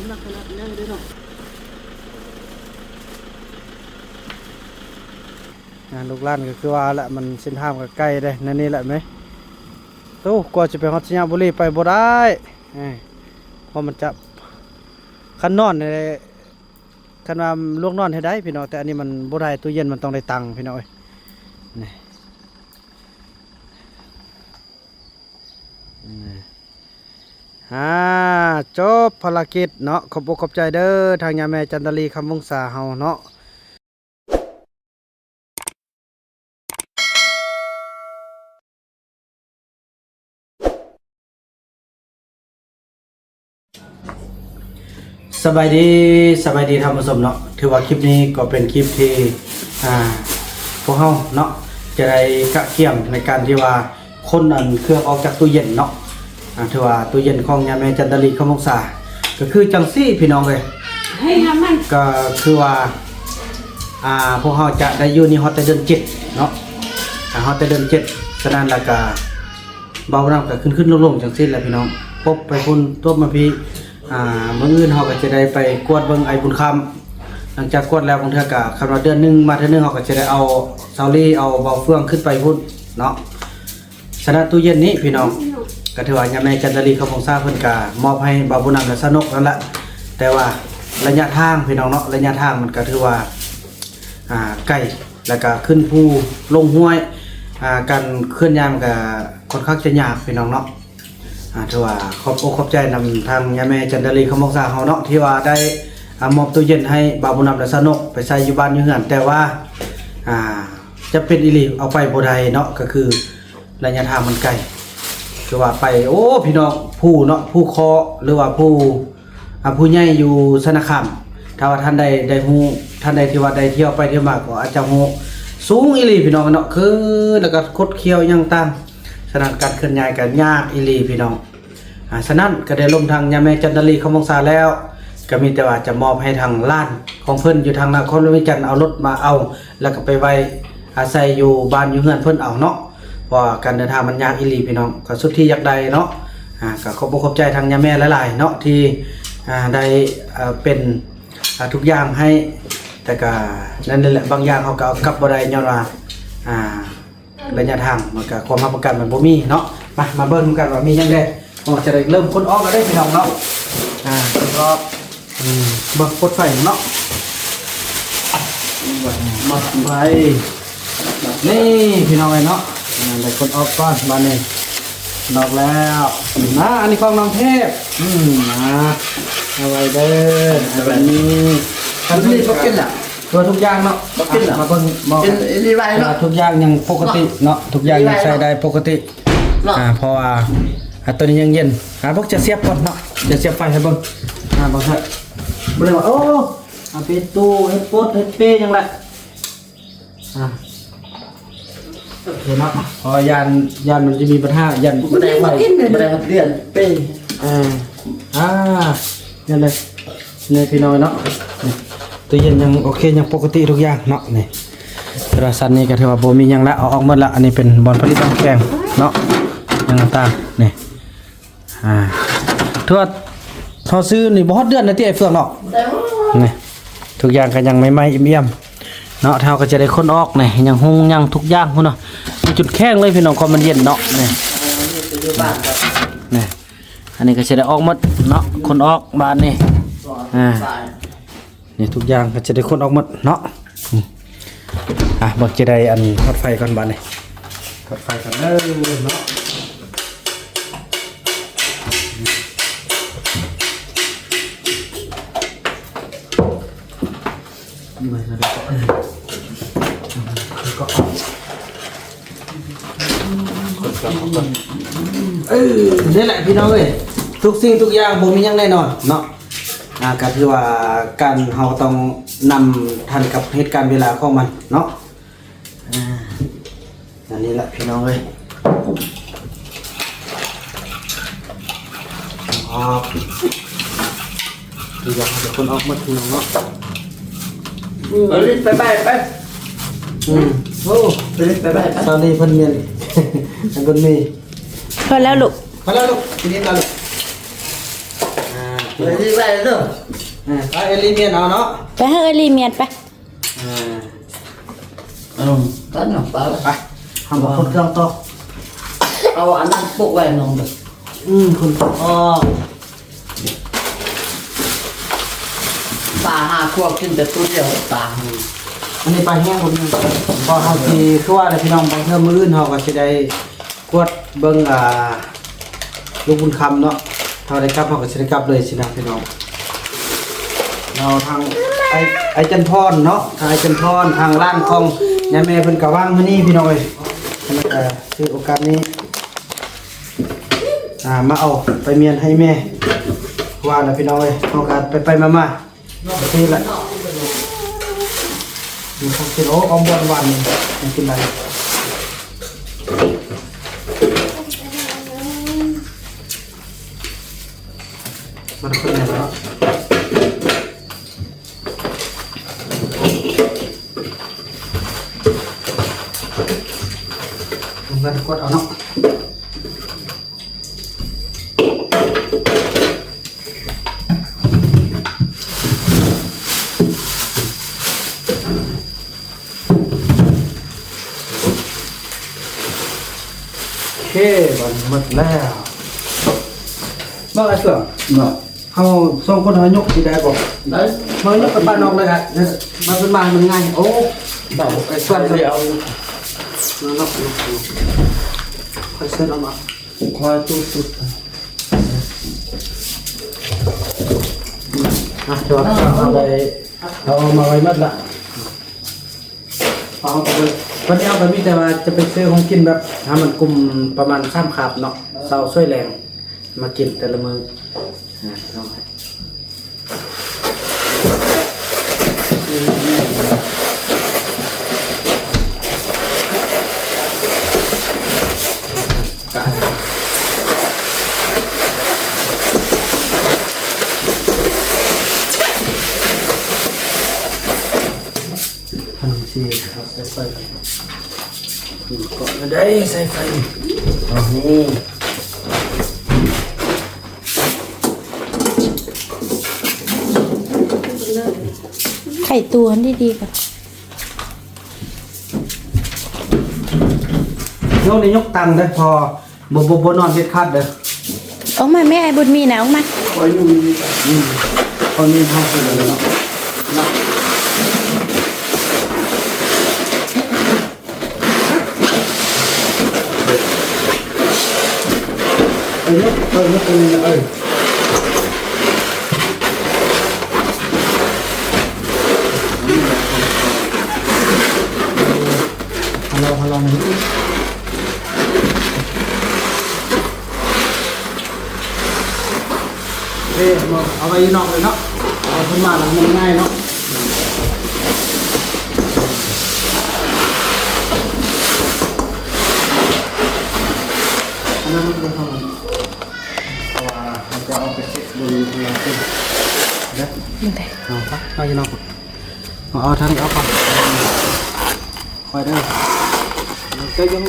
นักขนาดนี้ได้เนาะงานลูกหลานก็คือว่าแหละมันเส้นทางก็ใกล้ได้นั่นนี่แหละไหมตู้กว่าจะไปฮอดสัญญาบุรีไปบ่ได้เพราะมันจะคันนอนในคันว่าลูกนอนให้ได้พี่น้องแต่อันนี้มันบ่ได้ตู้เย็นมันต้องได้ตังค์พี่น้องนี่จบภารกิจเนาะขอบอกขอบใจเด้อทางยาแม่จันทรีคำวงศาเฮาเนาะสบายดีท่านผู้ชมเนาะถือว่าคลิปนี้ก็เป็นคลิปที่พวกเฮาเนาะจะได้กะเกี่ยมในการที่ว่าคนอันเครื่องออกจากตู้เย็นเนาะถือว่าตู้เย็นของยาแม่จันทรีคำวงศาก็คือจังซี่พี่น้องเลยก็คือว่าพวกเฮาจะได้อยู่ในฮอตเดือน7เนาะฮอตเดือน7ฉะนั้นแล้วก็เบาน้ำก็ขึ้นลงจังซี่แหละพี่น้องพบไปพุ่นตัวมาพี่เมื่ออื่นเฮาก็จะได้ไปกวดเบิ่งไอ้บุญคำหลังจากกวดแล้วบางเทื่อก็คำว่าเดือนนึงมาเทื่อนึงเฮาก็จะได้เอาเซาลี่เอาเบาเฟืองขึ้นไปพุ่นเนาะฉะนั้นตู้เย็นนี้พี่น้องก็ถือว่ายาแม่จันทรีคำวงศาเพิ่นก็มอบให้บ่าวบุญนำและสนุกนั่นแหละแต่ว่าระยะทางพี่น้องเนาะระยะทางมันก็ถือว่าไกลแล้วก็ขึ้นภูลงห้วยการเคลื่อนย้ายมันก็ค่อนข้างจะยากพี่น้องเนาะถือว่าขอบอกขอบใจนำทางยาแม่จันทรีคำวงศาเฮาเนาะที่ว่าได้มอบตู้เย็นให้บ่าวบุญนำและสนุกไปใช้อยู่บ้านอยู่เฮือนแต่ว่าจะเป็นอีหลีเอาไปบ่ได้เนาะก็คือระยะทางมันไกลคือว่าไปโอ้พี่น้องผู้เนาะผู้เคาะหรือว่าผู้ใหญ่อยู่สนคามถ้าว่าท่านได้ฮู้ท่านใดที่ว่าได้เที่ยวไปเที่ยวมาก็อาจจะฮู้สูงอีหลีพี่น้องเนาะคือแล้วก็คดเคี้ยวยังต่างฉะนั้นการเคลื่อนย้ายกันยากอีหลีพี่น้องฉะนั้นก็ได้ลงทางยาแม่จันทรีคำวงศาแล้วก็มีแต่ว่าจะมอบให้ทางล้านของเพิ่นอยู่ทางนครหลวงวิจันทร์เอารถมาเอาแล้วก็ไปไว้อาศัยอยู่บ้านอยู่เฮือนเพิ่นเอาเนาะว่าการเดินทางมันยากอีหลีพี่น้องก็สุดที่อยากได้เนาะก็ขอบอกขอบใจทางยาแม่หลายๆเนาะที่ได้เป็นทุกอย่างให้แต่ก็นั่นแหละบางอย่างเขาก็เอากลับบ่ได้ย้อนว่าระยะทางมันก็ความรับประกันมันบ่มีเนาะมาเบิ่งกันว่ามียังไงจะได้เริ่มคนออกก็ได้พี่น้องเนาะก็เบิ่งกดไฟเนาะมาไฟนี่พี่น้องเนาะได้คนออกก่อนมานี่นอกแล้วอันนี้ของน้องเทพเอาไว้เด้อแบบนี้ทำนี่ก็กินอ่ะตัวทุกอย่างเนาะมาเบิ่งกินนี่ไรเนาะทุกอย่างยังปกติเนาะทุกอย่างยังใช้ได้ปกติเพราะว่าตัวนี้ยังเย็นพวกจะเสียบก่อนเนาะจะเสียบไฟให้เบิ่งบางท่านบ่ได้ว่าโอ้เป็ดตู้เฮ็ดโป๊ดเฮ็ดเป้ยังไงเห็นเนาะพอยานมันจะมีปัญหายันไม่ได้ไฟไม่ได้เดือนเป้ยันเลยเนี่ยพี่น้อยเนาะตัวเย็นยังโอเคยังปกติทุกอย่างเนาะนี่โทรศัพท์นี่ก็ถือว่าโบมียังละเอาออกหมดละอันนี้เป็นบอลผลิตน้ำแข็งเนาะยังต่างนี่ทั่วพอซื้อนี่บ่ฮอดเดือนนะที่ไอ้เฟืองเนาะนี่ทุกอย่างก็ยังไม่เอี่ยมเนาะเท่าก็จะได้คนออกนี่ยังหงยังทุกอย่างพุ่นเนาะจุดแข้งเลยพี่น้องความมันเย็นเนาะนี่อันนี้ก็จะได้ออกหมดเนาะคนออกบ้านนี่นี่ทุกอย่างก็จะได้คนออกหมดเนาะบอกจะได้อันทอดไฟก่อนบ้านนี่ทอดไฟกันเนาะนี่แหละพี่น้องเอ้ยทุกสิ่งทุกอย่างบ่มีหยังแน่นอนเนาะก็คือว่าการเฮาต้องนำทันกับเหตุการณ์เวลาของมันเนาะอันนี้แหละพี่น้องเอ้ยทุกอย่างจะคนออกมาพี่น้องเนาะไป โอ้ ไปไป ตอนนี้เพิ่นเมียนอันเพิ่นมี พอแล้วลูก มาแล้วลูกทีนี้ตอนลูก ไปที่ไปเด้อ เอาเอลิเมียนเอาเนาะ ไปให้เอลีเมียนไป กันเนาะไป ไปทำกับคนเครื่องต่อ เอาอันนั้นปุกไว้น้องเด้อ คุณอ๋อ ปลาหาขวบกินแต่ตัวเดียวปลา อันนี้ปลาแห้งคนนึงพอเฮาสิคือว่าพี่น้องบางเทื่อมื้ออื่นเฮาก็สิได้กวดเบิ่งลูกบุญคำเนาะเฮาได้กลับเฮาก็สิได้กลับเลยสินะพี่น้องเราทางไอ้จันพรเนาะทางไอ้จันพรทางร้านของยายแม่เพิ่นก็ว่างมื้อนี้พี่น้องเอ้ยแล้วก็ถือโอกาสนี้มาเอาไปเมียนให้แม่ว่าแล้วพี่น้องเอ้ยเฮาก็ไปๆมาๆไปที่ละมีข้าวกินโอ้อมบอนวันยังกินอะไรมันขึ้นไหนแล้วมันกดเอาเนาะโอเคมันหมดแล้วบ่อะไรเสื่อม เนาะ เขาส่งคนหายกสิได้บอก ได้ เฮ้ยกไปบ้านนอกเลยครับมาเป็นบ้านมันง่ายโอ้ เบาไอ้ส่วนที่เอา นอกค่อยเซ็ตเอามา คอยตู้สุด จอดเอาไปเอามาไว้มัดละเอาไปวันนี้เอาไปมีแต่ว่าจะไปซื้อของกินแบบให้มันกลุ่มประมาณข้ามขาบเนาะเสาช่วยแรงมากินแต่ละมือเอาไปพันสี่ครับใส่ไฟก่อนได้ใส่ไฟเอานี่ ไข่ตัวนี่ดีกว่า โยกนี่ยกตังค์ได้พอบ่นอนเด็ดขาดเด้อ ออกมาแม่ไอ้บุญมีนะออกมา คอยอยู่คอยมีห้องคือเลยเนาะเนาะเอ้ยฮัลโหลเอาไปนอกเลยเนาะเอาขึ้นมาแล้วมันง่ายเนาะอันนั้นมันเป็นเท่าไหร่เพราะว่ามันจะเอาไปเช็คดูแลขึ้นเด้อเอาปะเอาอยู่นอกเอาทางนี้เอาปะคอยเด้อก็ยัง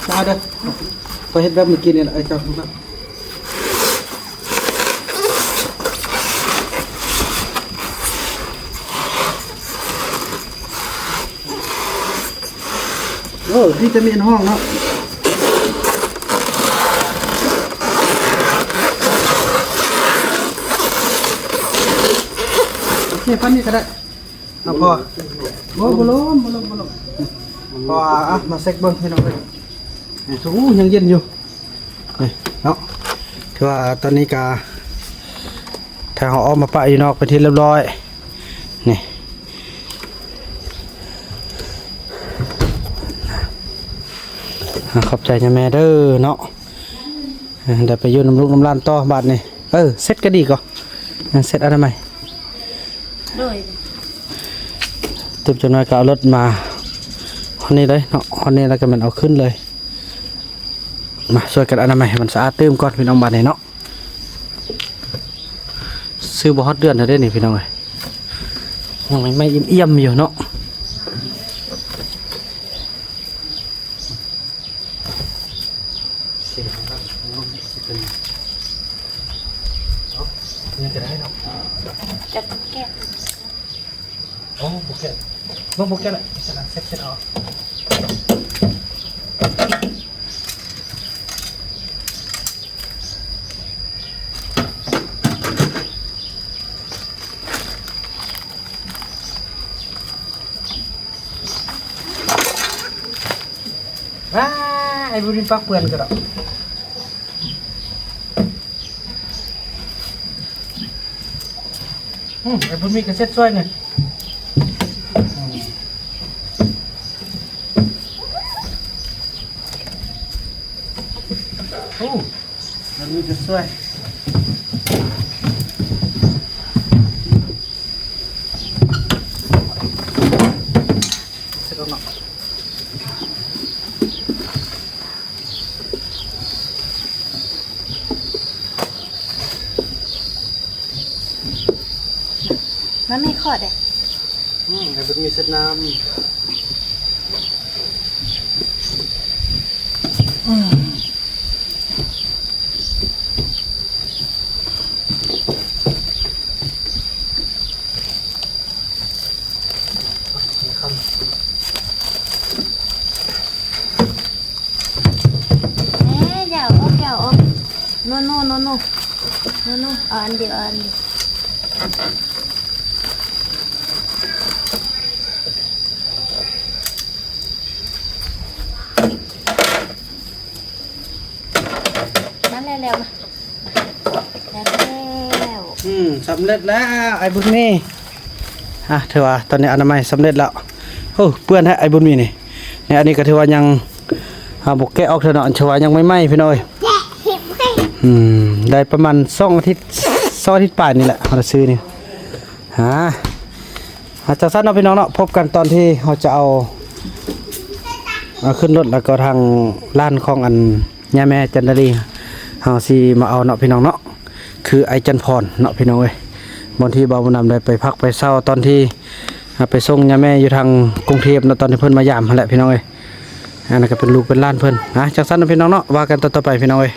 มาเด้อไปเฮ็ดแบบเมื่อกี้นี่แหละไอ้เจ้าทุกท่านที่จะมีห้องเนาะโอเคพันนี้ก็ได้เอาพอบ่ล้มพอมาเซ็กเบิ้งให้น้องเลยโอ้ยังเย็นอยู่นี่เนาะคือว่าตอนนี้กาทางเขาออกมาปะอยู่นอกไปที่เรียบร้อยนี่ขอบใจนะแม่เด้อเนาะเดี๋ยวไปยืนน้ำลูกน้ำลานต่อบาทนี่เซ็ตก็ดีก่อนเซ็ตอะไรใหม่ ด้วย ตึบจนว่าก็เอารถมาคนนี้เลยเนาะคนนี้แล้วก็มันเอาขึ้นเลยมาช่วยกันอนามัยให้มันสะอาดเติมก่อนพี่น้องบ้านนี่เนาะซื้อบ่ฮอดเดือนเท่าได้นี่พี่น้องเอ้ย ยังไม่เอี่ยมๆอยู่เนาะโอเคครับเป็นนี่จะได้เนาะ จะแก้ โอ้บุกเก็ตน้องบุกเก็ตแหละจะนั่งเซ็ตเอาไอ้บุรินปักเปื่อนก็ได้ไอ้บุญมีกระเซ็ตช่วยหน่อยโอ้มันมีกระช่วยเสร็จแล้วเนาะมันไม่ขอดเลย ไอ้บุญมีเซ็ตน้ำอย่าอบโน่เอาอันเดียวนั่นแล้วมาแล้ว สำเร็จแล้วไอ้บุญมีถือว่าตอนนี้อนามัยสำเร็จแล้วโอ้เปื้อนฮะไอ้บุญมีนี่อันนี้ก็ถือว่ายังบกแกะออกเถอะเนาะถือว่ายังไม่ไหม้พี่น้อยได้ประมาณ2 อาทิตย์ป่ายนี่แหละเราซื้อนี่จากสั้นเราพี่น้องเนาะพบกันตอนที่เราจะเอาขึ้นรถแล้วก็ทางร้านของอันย่าแม่จันดาลีเราสิมาเอาเนาะพี่น้องเนาะคือไอจันพรเนาะพี่น้องเอ้ยบางทีบ่าวบุญนำได้ไปพักไปเศร้าตอนที่ไปส่งย่าแม่อยู่ทางกรุงเทพเนาะตอนที่เพิ่นมายามนั่นแหละพี่น้องเอ้ยอันนั้นก็เป็นลูกเป็นหลานเพิ่นจากสั้นเราพี่น้องเนาะว่ากันต่อไปพี่น้องเอ้ย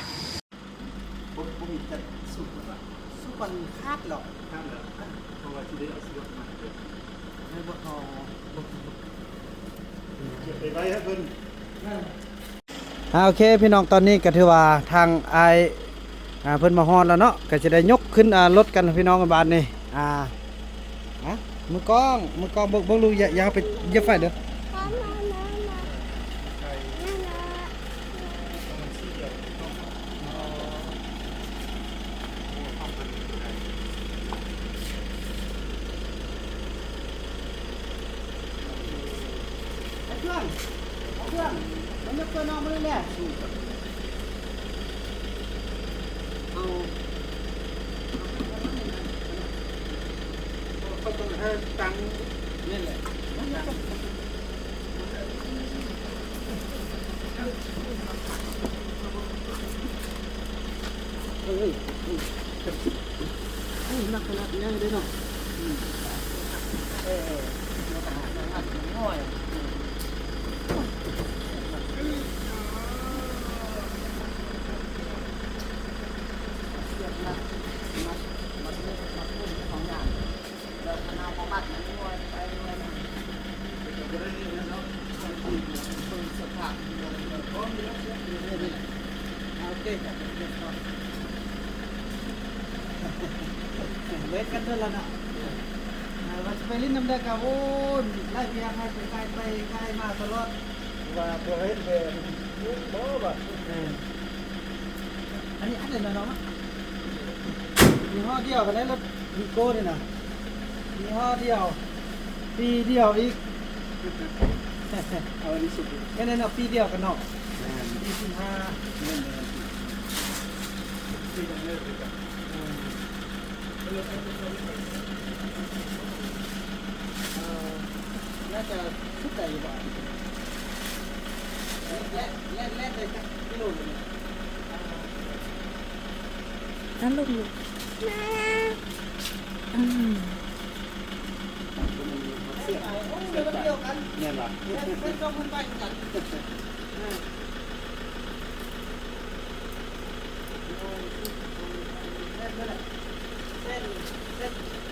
โอเคพี่น้องตอนนี้ก็ถือว่าทางไอเพิ่นมาฮอดแล้วเนาะก็จะได้ยกขึ้นรถกันพี่น้องกันบานนี่มือกล้องเบิ่งลูกอย่าไปเหยียบไฟเด้อมันจะเปิดน้องมือแหละเอาต้องให้ตังนี่แหละนักขนาดนี้ได้เนาะเวทกันเท่านั้นนะเราจะไปลิ้นน้ำแดงกับโอ้ยไล่เพียงให้ไปไกลมาตลอดว่าตัวเฮ็ดเป็นยุบบ่บ่อันนี้อันไหนเนาะมีห่อเดียวกันแล้วมีโก้นี่นะมีห่อเดียวปีเดียวอีกเอาอันนี้สุดแค่นั้นเอาปีเดียวกันเนาะปี15นั่นเลยปีเดียวเลยน่าจะสุดใจอยู่บ้างเล่นเลยครับพี่ลุงนั่นลูก เดียวกัน เนี่ยหรอ เป็น2คนไปกัน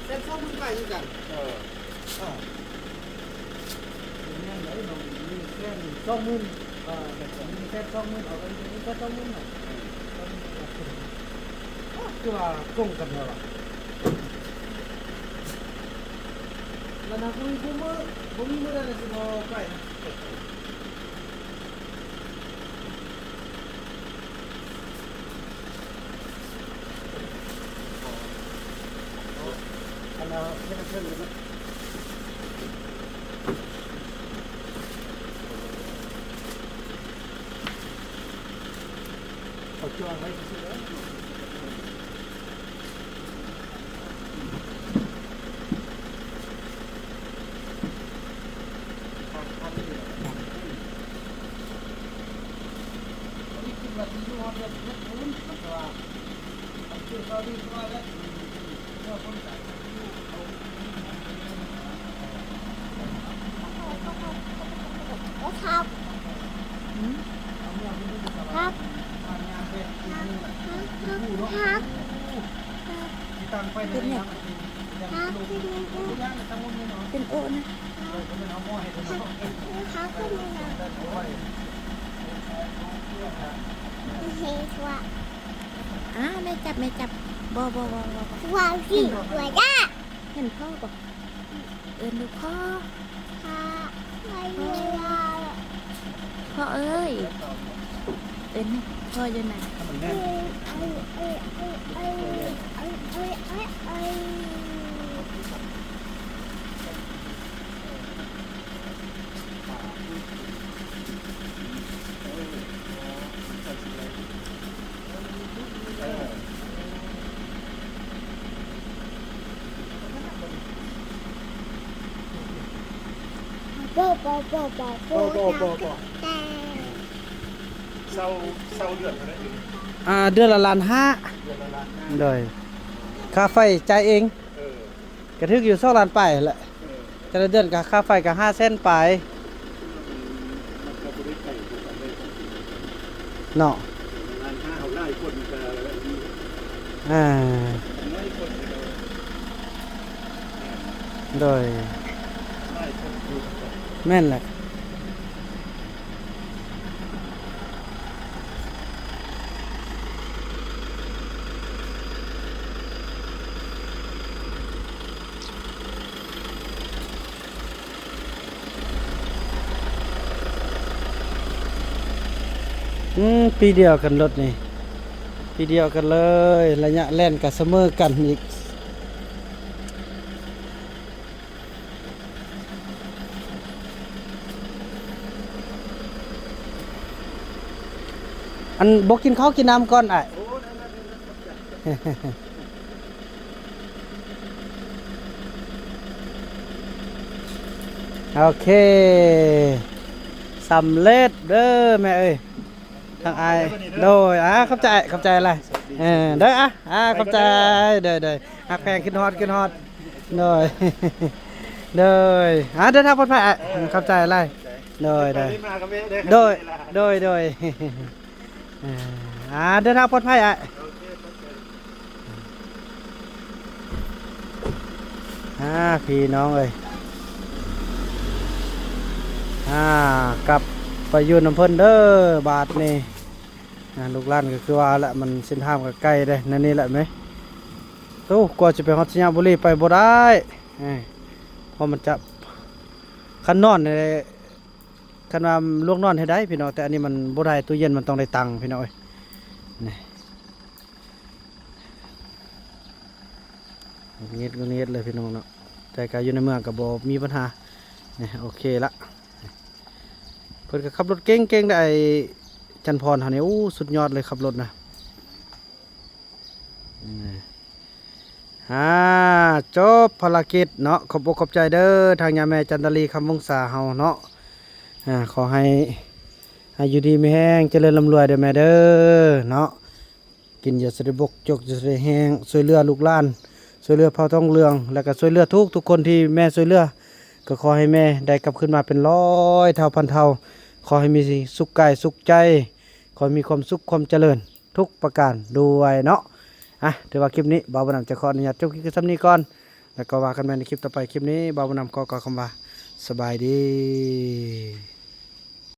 เส้น2คนไปกัน เออ เนี่ยไหนบ่มีเส้น20,000มีเส้น20,000เอาไปมีเส้น20,000น่ะคือว่าตรงกันแล้วล่ะแล้วนะคุยกูมือบ่มีมือนั่นสิบ่ไปนะอันนั้นเป็นเพิ่นเลยนะเอาจ้างไว้ซื่อๆแล้วครับครับครับ ตังไปเลยนะครับ ครับเป็นโอนะครับเป็นนะเฮ้ยว่าไม่จับบ่ว่าสิว่าได้เห็นพ่อป่ะดูพ่อพ่อเอ้ยพ่ออยู่ไหนเศร้าเดือดเท่านั้นเอง เดือนละ1.5 ล้าน เดือนละล้านห้า โดยค่าไฟจ่ายเอง เออก ระทึกอยู่2 ล้านไปแหละ เออ แต่ละเดือนก็ค่าไฟก็5 เส้นไป มันก็บริไก่ถูกกันเลย เนาะ ล้านห้าเขาได้คนจะอะไรแบบนี้ อ่า ได้คนจะ โดย ได้คนถูกกัน แม่นแหละปีเดียวกันรถนี่ปีเดียวกันเลยระยะแล่นกับเสมอกันอีกอันบอกกินข้าวกินน้ำก่อนอ่ะ โอ้นั่นโอเคสำเร็จเด้อแม่เอ้ยทางไอายโดยขอบใจอะไรเด้อขอบใจเด้อหักแพงขึ้นฮอดโดยเด้อเดินทางปลอดภัยขอบใจอะไรโดย ได้มากับแม่ได้ โดยเดินทางปลอดภัยพี่น้องเอ้ยกลับไปอยู่น้ำเพิ่นเด้อบาทนี่ลูกหลานก็คือว่าแหละมันเส้นทางก็ใกล้ได้นั่นนี่แหละไหมตู้กว่าจะไปฮอดสัญญาบุรีไปบ่ได้เพราะมันจะคันนอนในคันว่าล่วงนอนให้ได้พี่น้องแต่อันนี้มันบ่ได้ตู้เย็นมันต้องได้ตังค์พี่น้องเอ้ยนี่เงียบเลยพี่น้องเนาะแต่ก็อยู่ในเมืองก็บ่มีปัญหานี่โอเคละเพิ่นก็ขับรถเก่งได้จันพรเฮานี่สุดยอดเลยขับรถนะจบภารกิจเนาะขอบอกขอบใจเด้อทางยาแม่จันทรีคำวงศาเฮาเนาะขอให้อยู่ดีมีแห้งเจริญร่ำรวยเด้อแม่เด้อเนาะกินอย่าสะบกจกอย่าสะแห้งช่วยเหลือลูกหลานช่วยเหลือเผ่าทองเหลืองแล้วก็ช่วยเหลือทุกคนที่แม่ช่วยเหลือ ก็ขอให้แม่ได้กลับขึ้นมาเป็นร้อยเท่าพันเท่าขอให้มีสุขกายสุขใจขอให้มีความสุขความเจริญทุกประการด้วยเนาะถือว่าคลิปนี้บ่าวบุญนำจะขออนุญาตจบคลิปซ้ำนี้ก่อนแล้วก็ว่ากันใหม่ในคลิปต่อไปคลิปนี้บ่าวบุญนำก็ขอคำว่าสบายดี